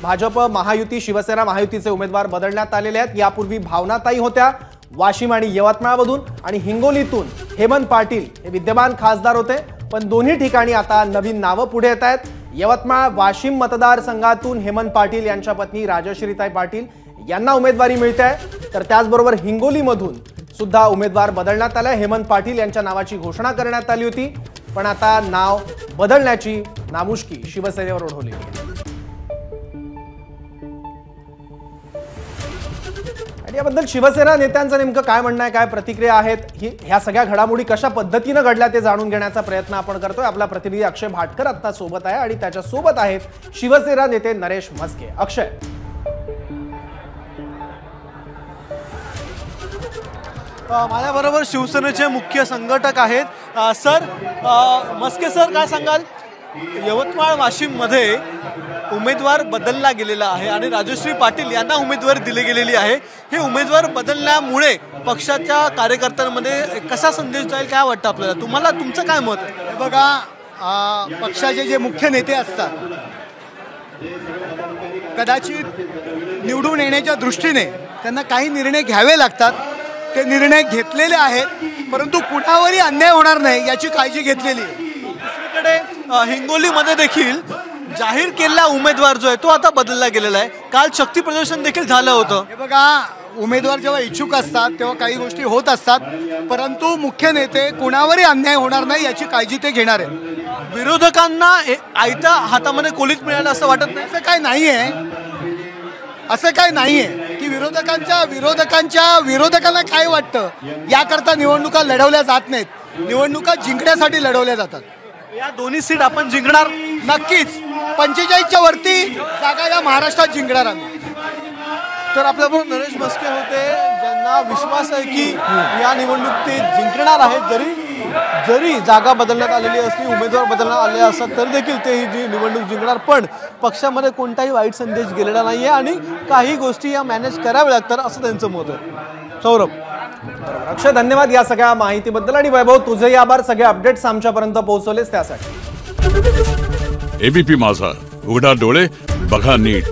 भाजप महायुती शिवसेना महायुतीचे उमेदवार बदलण्यात आलेले आहेत। यापूर्वी भावनाताई होत्या वाशिम आणि यवतमाळमधून आणि हिंगोलीतून हेमंत पाटील हे विद्यमान खासदार होते, पण दोन्ही ठिकाणी आता नवीन नावं पुढे येत आहेत। यवतमाळ वाशिम मतदारसंघातून हेमंत पाटील यांच्या पत्नी राजश्रीताई पाटील यांना उमेदवारी मिळते आहे, तर त्याचबरोबर हिंगोलीमधून सुद्धा उमेदवार बदलण्यात आले। हेमंत पाटील यांच्या नावाची घोषणा करण्यात आली होती, पण आता नाव बदलण्याची नामुष्की शिवसेनेवर ओढवली आहे। याबद्दल शिवसेना नेत्यांचं नेमकं काय म्हणणं आहे, काय प्रतिक्रिया आहेत, ह्या सगळ्या घडामोडी कशा पद्धतीने घडल्या ते जाणून घेण्याचा प्रयत्न आपण करतोय। आपला प्रतिनिधी अक्षय भाटकर आता सोबत आहे आणि त्याच्या सोबत आहेत शिवसेना नेते नरेश म्हस्के। अक्षय, माझ्याबरोबर शिवसेनेचे मुख्य संघटक आहेत सर म्हस्के सर, काय सांगाल? यवतमाळ वाशिम मध्ये उमेदवार बदलला गेलेला आहे आणि राजश्री पाटील यांना उमेदवारी दिली गेलेली आहे। हे उमेदवार बदलण्यामुळे पक्षाच्या कार्यकर्त्यांमध्ये कसा संदेश जाईल, काय वाटतं आपल्याला? तुम्हाला तुमचं काय मत आहे? बघा, पक्षाचे जे मुख्य नेते असतात कदाचित निवडून येण्याच्या दृष्टीने त्यांना काही निर्णय घ्यावे लागतात। ते निर्णय घेतलेले आहेत, परंतु कुणावरही अन्याय होणार नाही याची काळजी घेतलेली आहे। दुसरीकडे हिंगोलीमध्ये देखील जाहीर केलेला उमेदवार जो आहे तो आता बदलला गेलेला आहे। काल शक्ती प्रदर्शन देखील झालं होतं। हे बघा, उमेदवार जेव्हा इच्छुक असतात तेव्हा काही गोष्टी होत असतात, परंतु मुख्य नेते कुणावरही अन्याय होणार नाही याची काळजी ते घेणार आहेत। विरोधकांना आयत्या हातामध्ये कोलीत मिळालं असं वाटत नाही? असं काय नाहीये, असं काय नाहीये की विरोधकांना काय वाटतं याकरता निवडणुका लढवल्या जात नाहीत। निवडणुका जिंकण्यासाठी लढवल्या जातात। या दोन्ही सीट आपण जिंकणार नक्कीच। 45च्या वरती जागा या महाराष्ट्रात जिंकणार आम्ही। तर आपल्याबरोबर नरेश म्हस्के होते, ज्यांना विश्वास आहे की या निवडणूक ते जिंकणार आहेत। जरी जागा बदलण्यात आलेली असली, उमेदवार बदलण्यात आले असतात तरी देखील ते ही जी निवडणूक जिंकणार। पण पक्षामध्ये कोणताही वाईट संदेश गेलेला नाहीये आणि काही गोष्टी या मॅनेज कराव्या लागतात असं त्यांचं मत आहे। सौरभ, अक्षय, धन्यवाद या सगळ्या माहितीबद्दल आणि वैभव तुझेही आभार, सगळे अपडेट्स आमच्यापर्यंत पोहोचवलेस त्यासाठी। एबीपी माझा, उघडा डोळे बघा नीट।